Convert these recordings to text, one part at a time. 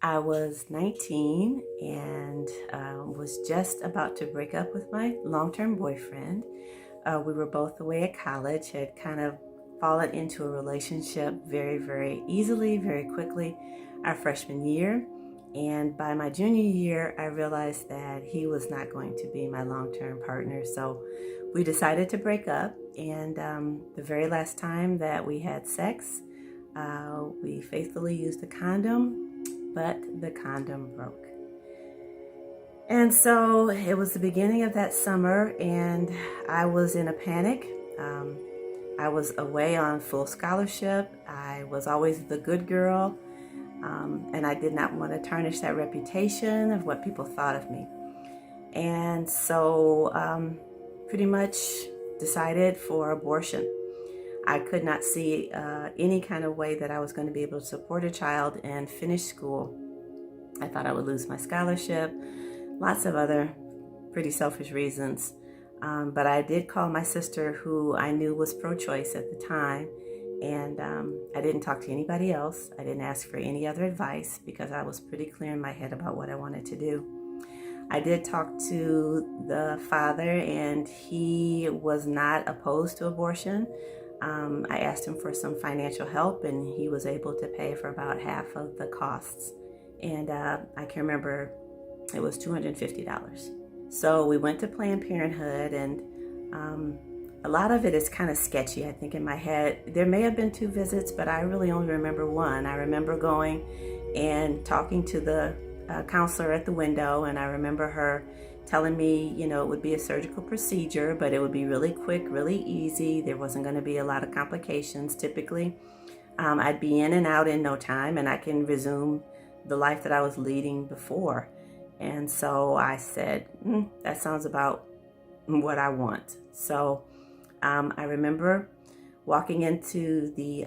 I was 19 and was just about to break up with my long-term boyfriend. We were both away at college, had kind of fallen into a relationship very, very easily, very quickly our freshman year. And by my junior year, I realized that he was not going to be my long-term partner. So we decided to break up. And the very last time that we had sex, we faithfully used a condom, but the condom broke. And so it was the beginning of that summer, and I was in a panic. I was away on full scholarship. I was always the good girl, and I did not want to tarnish that reputation of what people thought of me. And so pretty much decided for abortion. I could not see any kind of way that I was going to be able to support a child and finish school. I thought I would lose my scholarship, lots of other pretty selfish reasons. But I did call my sister, who I knew was pro-choice at the time, and I didn't talk to anybody else. I didn't ask for any other advice because I was pretty clear in my head about what I wanted to do. I did talk to the father, and he was not opposed to abortion. I asked him for some financial help, and he was able to pay for about half of the costs. And I can remember it was $250. So we went to Planned Parenthood, and a lot of it is kind of sketchy. I think in my head, there may have been 2 visits, but I really only remember one. I remember going and talking to the counselor at the window, and I remember her telling me, it would be a surgical procedure, but it would be really quick, really easy. There wasn't going to be a lot of complications. Typically, I'd be in and out in no time, and I can resume the life that I was leading before. And so I said, that sounds about what I want. So I remember walking into the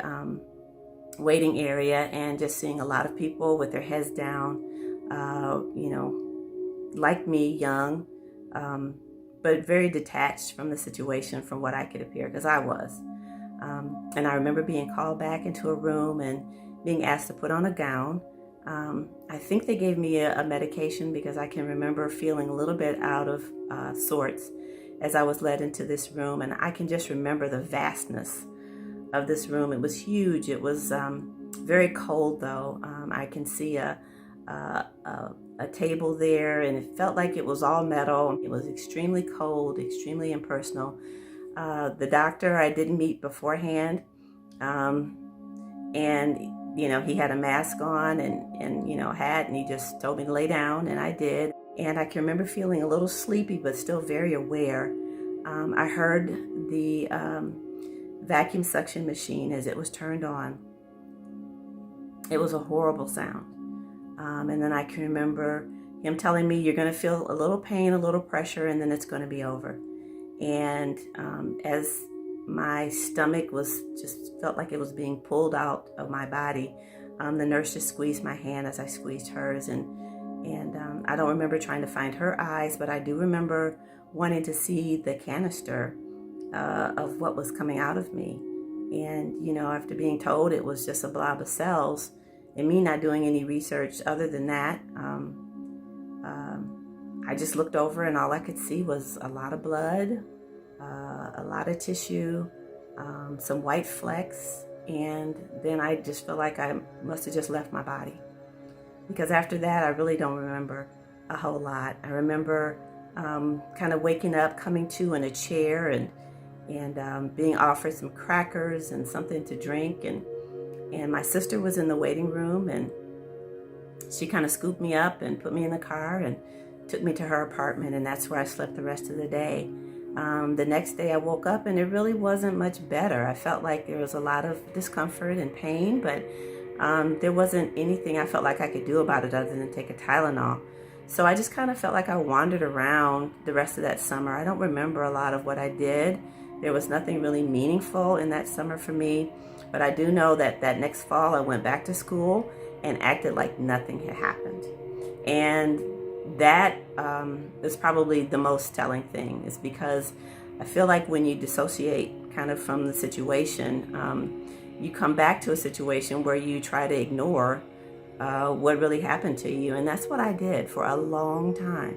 waiting area and just seeing a lot of people with their heads down, like me, young, but very detached from the situation from what I could appear, because I was. And I remember being called back into a room and being asked to put on a gown. I think they gave me a medication because I can remember feeling a little bit out of sorts as I was led into this room. And I can just remember the vastness of this room. It was huge. It was very cold, though. I can see a table there, and it felt like it was all metal. It was extremely cold, extremely impersonal. The doctor I didn't meet beforehand, and he had a mask on and hat, and he just told me to lay down, and I did. And I can remember feeling a little sleepy, but still very aware. I heard the vacuum suction machine as it was turned on. It was a horrible sound. And then I can remember him telling me, you're going to feel a little pain, a little pressure, and then it's going to be over. And as my stomach felt like it was being pulled out of my body, the nurse just squeezed my hand as I squeezed hers. And I don't remember trying to find her eyes, but I do remember wanting to see the canister of what was coming out of me. And, after being told it was just a blob of cells, and me not doing any research other than that, I just looked over, and all I could see was a lot of blood, a lot of tissue, some white flecks, and then I just felt like I must have just left my body. Because after that, I really don't remember a whole lot. I remember kind of waking up, coming to in a chair, and being offered some crackers and something to drink, and my sister was in the waiting room, and she kind of scooped me up and put me in the car and took me to her apartment, and that's where I slept the rest of the day. The next day I woke up, and it really wasn't much better. I felt like there was a lot of discomfort and pain, but there wasn't anything I felt like I could do about it other than take a Tylenol. So I just kind of felt like I wandered around the rest of that summer. I don't remember a lot of what I did. There was nothing really meaningful in that summer for me, but I do know that that next fall I went back to school and acted like nothing had happened. And that is probably the most telling thing, is because I feel like when you dissociate kind of from the situation, you come back to a situation where you try to ignore what really happened to you. And that's what I did for a long time.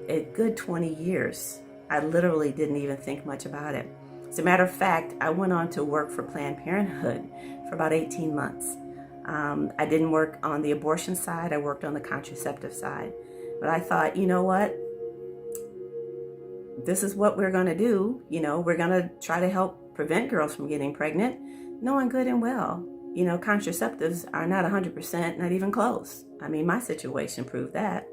A good 20 years. I literally didn't even think much about it. As a matter of fact, I went on to work for Planned Parenthood for about 18 months. I didn't work on the abortion side. I worked on the contraceptive side. But I thought, you know what? This is what we're going to do. We're going to try to help prevent girls from getting pregnant, knowing good and well, contraceptives are not 100%, not even close. I mean, my situation proved that.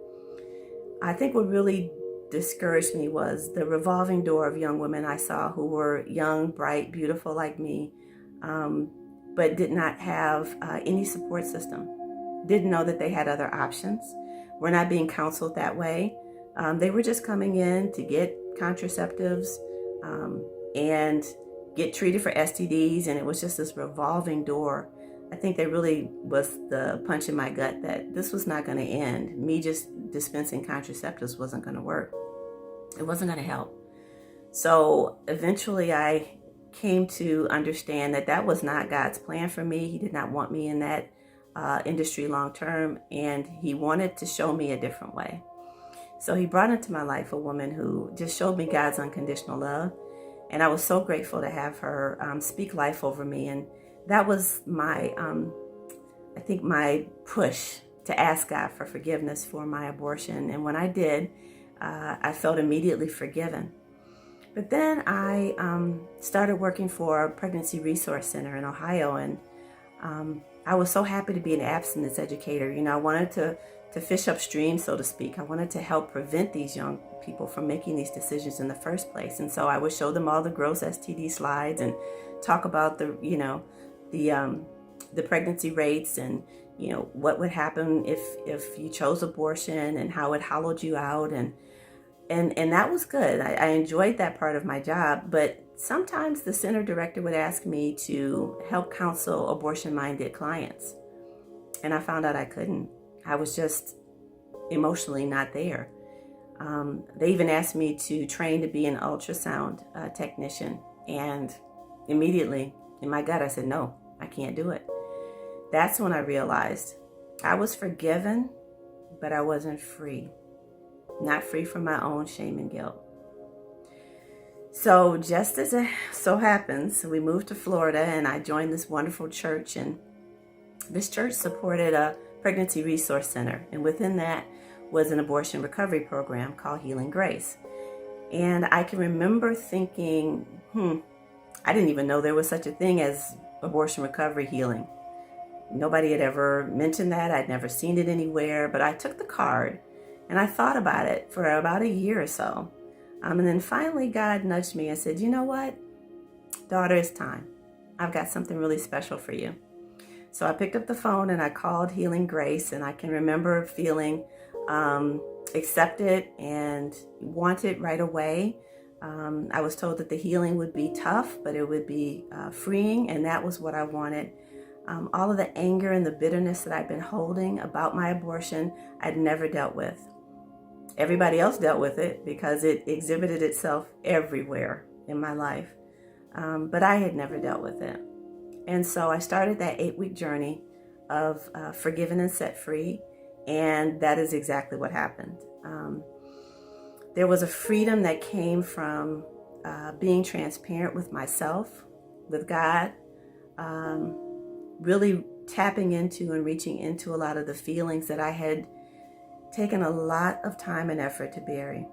I think what really discouraged me was the revolving door of young women I saw who were young, bright, beautiful like me, but did not have any support system, didn't know that they had other options, were not being counseled that way. They were just coming in to get contraceptives and get treated for STDs, and it was just this revolving door. I think that really was the punch in my gut that this was not going to end. Me just dispensing contraceptives wasn't going to work. It wasn't going to help. So eventually I came to understand that that was not God's plan for me. He did not want me in that industry long term, and he wanted to show me a different way. So he brought into my life a woman who just showed me God's unconditional love. And I was so grateful to have her speak life over me. And that was my, I think, my push to ask God for forgiveness for my abortion. And when I did, I felt immediately forgiven. But then I started working for a pregnancy resource center in Ohio. And I was so happy to be an abstinence educator. I wanted to fish upstream, so to speak. I wanted to help prevent these young people from making these decisions in the first place. And so I would show them all the gross STD slides and talk about the pregnancy rates and, what would happen if you chose abortion and how it hollowed you out. And that was good. I enjoyed that part of my job, but sometimes the center director would ask me to help counsel abortion-minded clients. And I found out I couldn't. I was just emotionally not there. They even asked me to train to be an ultrasound technician. And immediately in my gut, I said, no, I can't do it. That's when I realized I was forgiven, but I wasn't free. Not free from my own shame and guilt. So just as it so happens, we moved to Florida and I joined this wonderful church. And this church supported a pregnancy resource center, and within that was an abortion recovery program called Healing Grace. And I can remember thinking, I didn't even know there was such a thing as abortion recovery healing. Nobody had ever mentioned that. I'd never seen it anywhere, but I took the card and I thought about it for about a year or so. And then finally God nudged me and said, you know what, daughter, it's time. I've got something really special for you. So I picked up the phone and I called Healing Grace, and I can remember feeling accepted and wanted right away. I was told that the healing would be tough, but it would be freeing, and that was what I wanted. All of the anger and the bitterness that I'd been holding about my abortion, I'd never dealt with. Everybody else dealt with it because it exhibited itself everywhere in my life, but I had never dealt with it. And so I started that 8-week journey of forgiven and set free. And that is exactly what happened. There was a freedom that came from being transparent with myself, with God, really tapping into and reaching into a lot of the feelings that I had taken a lot of time and effort to bury.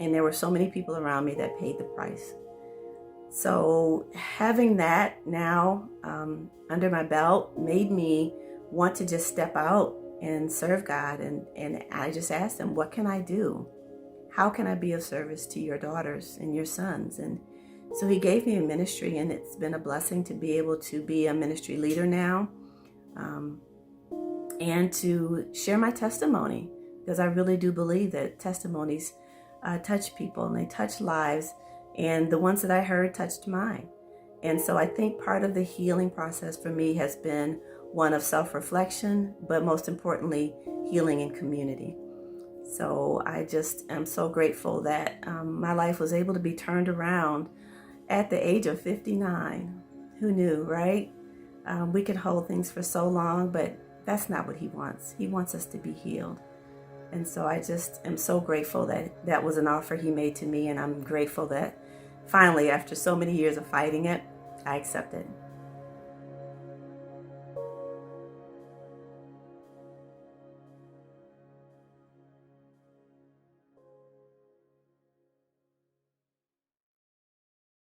And there were so many people around me that paid the price. So having that now under my belt made me want to just step out and serve God. And I just asked him, what can I do? How can I be of service to your daughters and your sons? And so he gave me a ministry, and it's been a blessing to be able to be a ministry leader now and to share my testimony, because I really do believe that testimonies touch people and they touch lives. And the ones that I heard touched mine. And so I think part of the healing process for me has been one of self-reflection, but most importantly, healing in community. So I just am so grateful that my life was able to be turned around at the age of 59. Who knew, right? We could hold things for so long, but That's not what he wants. He wants us to be healed. And so I just am so grateful that that was an offer he made to me. And I'm grateful that finally, after so many years of fighting it, I accepted.